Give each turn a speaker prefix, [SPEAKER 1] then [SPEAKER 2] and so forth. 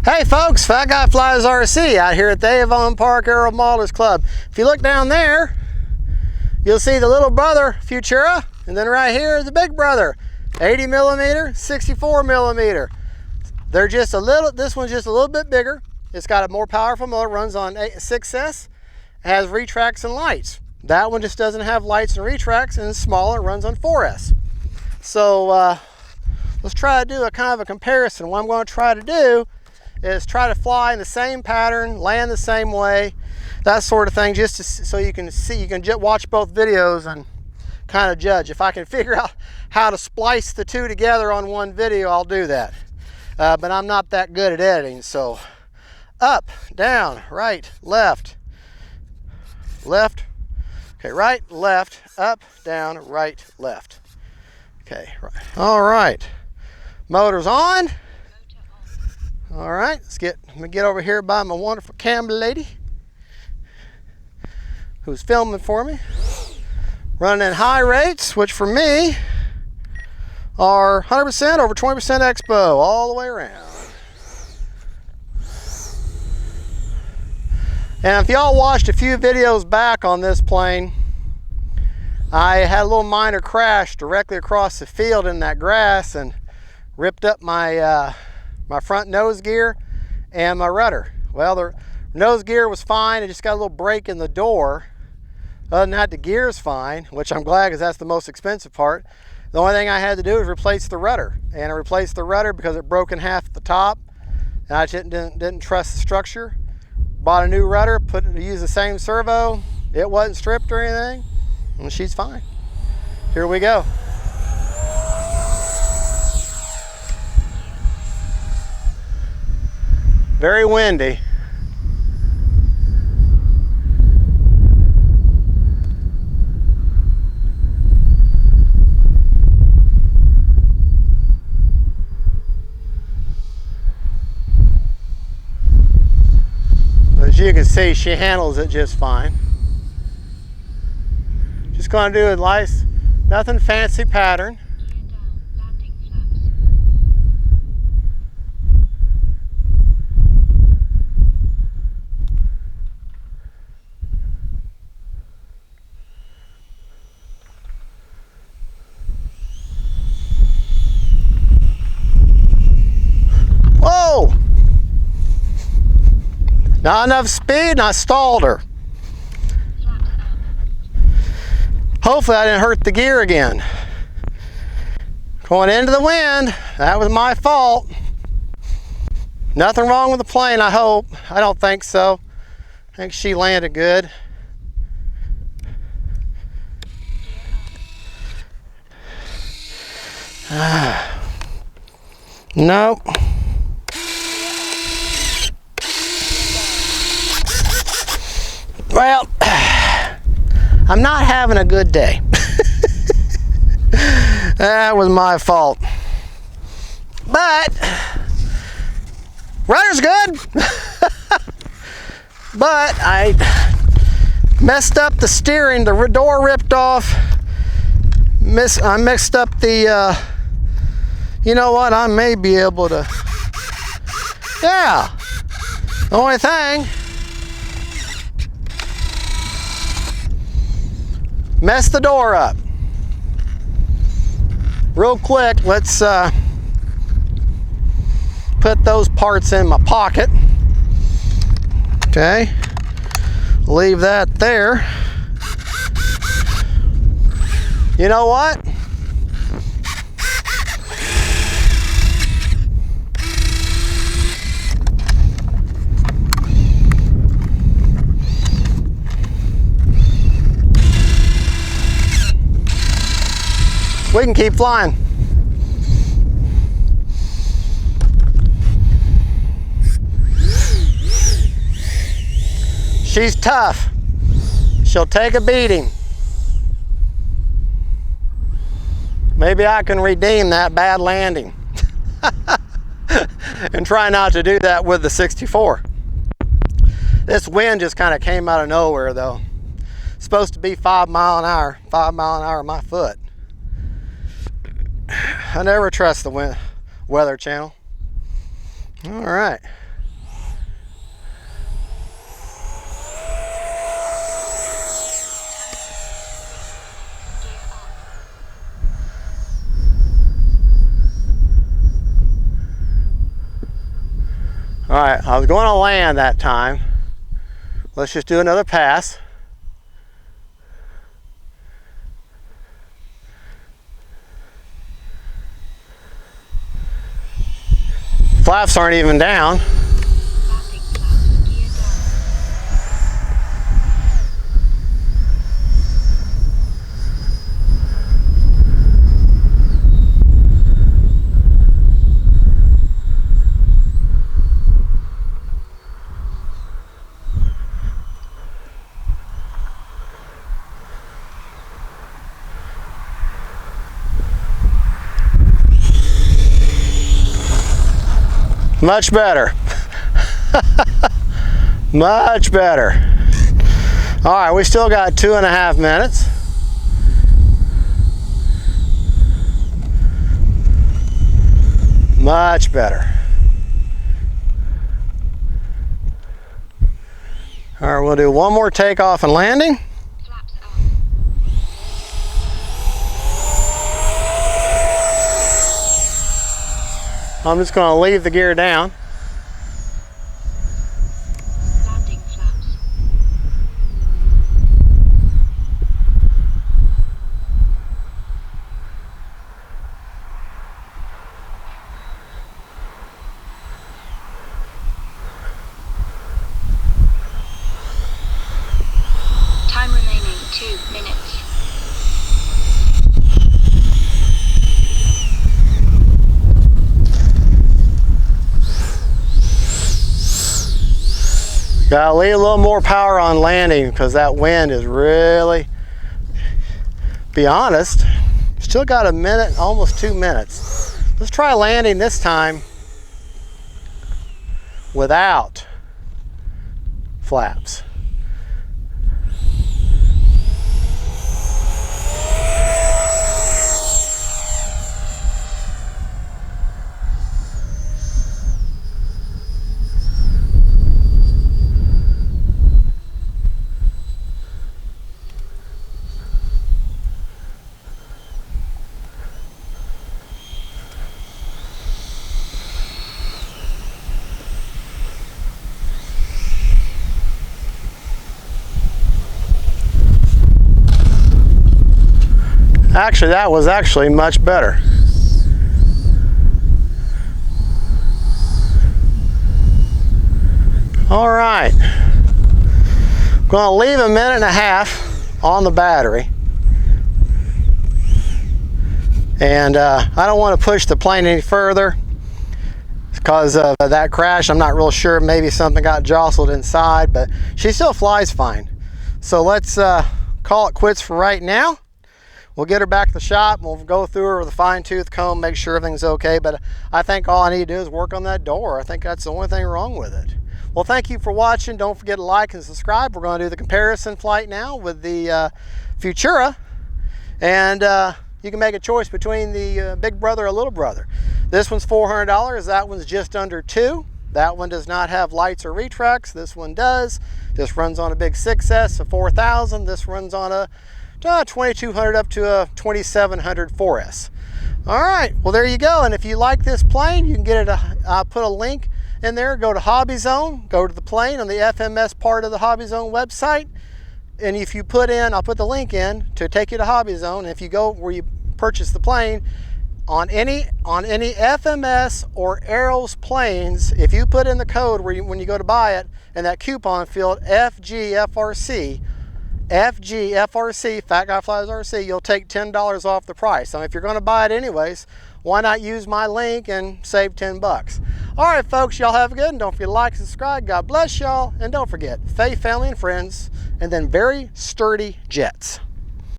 [SPEAKER 1] Hey folks, Fat Guy Flies RC out here at the Avon Park Aero Modelers Club. If you look down there, you'll see the little brother Futura, and then right here is the big brother, 80mm, 64mm. They're just a little, this one's just a little bit bigger. It's got a more powerful motor, runs on 6S, has retracts and lights. That one just doesn't have lights and retracts, and it's smaller, runs on 4S. So let's try to do a kind of a comparison. What I'm going to try to do is try to fly in the same pattern, land the same way, that sort of thing, just to, so you can see, you can watch both videos and kind of judge. If I can figure out how to splice the two together on one video, I'll do that. But I'm not that good at editing, so up, down, right, left, left, okay, right, left, up, down, right, left. Okay, right. All right, motor's on. All right, let me get over here by my wonderful camera lady who's filming for me. Running in high rates, which for me are 100% over 20% expo all the way around. And if y'all watched a few videos back on this plane, I had a little minor crash directly across the field in that grass and ripped up my my front nose gear and my rudder. Well, the nose gear was fine. It just got a little break in the door. Other than that, the gear's fine, which I'm glad because that's the most expensive part. The only thing I had to do was replace the rudder. And I replaced the rudder because it broke in half at the top. And I didn't trust the structure. Bought a new rudder, used the same servo. It wasn't stripped or anything. And she's fine. Here we go. Very windy. As you can see, she handles it just fine. Just going to do a nice, nothing fancy pattern. Whoa! Not enough speed, and I stalled her. Hopefully I didn't hurt the gear again. Going into the wind, that was my fault. Nothing wrong with the plane, I hope. I don't think so. I think she landed good. Nope. Well, I'm not having a good day. That was my fault. But rudder's good. But I messed up the steering. The door ripped off. I mixed up the you know what, I may be able to, yeah. The only thing, messed the door up. Real quick, let's put those parts in my pocket. Okay, leave that there. You know what? We can keep flying. She's tough. She'll take a beating. Maybe I can redeem that bad landing. And try not to do that with the 64. This wind just kind of came out of nowhere though. It's supposed to be 5 mile an hour. 5 mile an hour my foot. I never trust the Weather Channel. All right. All right, I was going to land that time. Let's just do another pass. Flaps aren't even down. Much better. Much better. All right, we still got 2.5 minutes. Much better. All right, we'll do one more takeoff and landing. I'm just going to leave the gear down.
[SPEAKER 2] Landing flaps. Time remaining 2 minutes.
[SPEAKER 1] Gotta leave a little more power on landing because that wind is really, be honest, still got a minute, almost 2 minutes. Let's try landing this time without flaps. Actually, that was actually much better. All right, I'm going to leave 1.5 minutes on the battery. And I don't want to push the plane any further because of that crash. I'm not real sure, maybe something got jostled inside, but she still flies fine. So let's call it quits for right now. We'll get her back to the shop. We'll go through her with a fine-tooth comb, make sure everything's okay. But I think all I need to do is work on that door. I think that's the only thing wrong with it. Well, thank you for watching. Don't forget to like and subscribe. We're going to do the comparison flight now with the Futura. And you can make a choice between the big brother or little brother. This one's $400. That one's just under $200. That one does not have lights or retracts. This one does. This runs on a big 6S, a 4000. This runs on a 2200 up to a 2700 4S. All right, well, there you go. And if you like this plane, you can get it. I'll put a link in there. Go to Hobby Zone, go to the plane on the FMS part of the Hobby Zone website. And if you put in, I'll put the link in to take you to Hobby Zone. And if you go where you purchase the plane, on any FMS or Aeros planes, if you put in the code when you go to buy it, and that coupon field FGFRC, Fat Guy Flies RC, you'll take $10 off the price. So if you're going to buy it anyways, why not use my link and save 10 bucks? All right, folks, y'all have a good one. Don't forget to like, subscribe. God bless y'all. And don't forget, faith, family, and friends, and then very sturdy jets.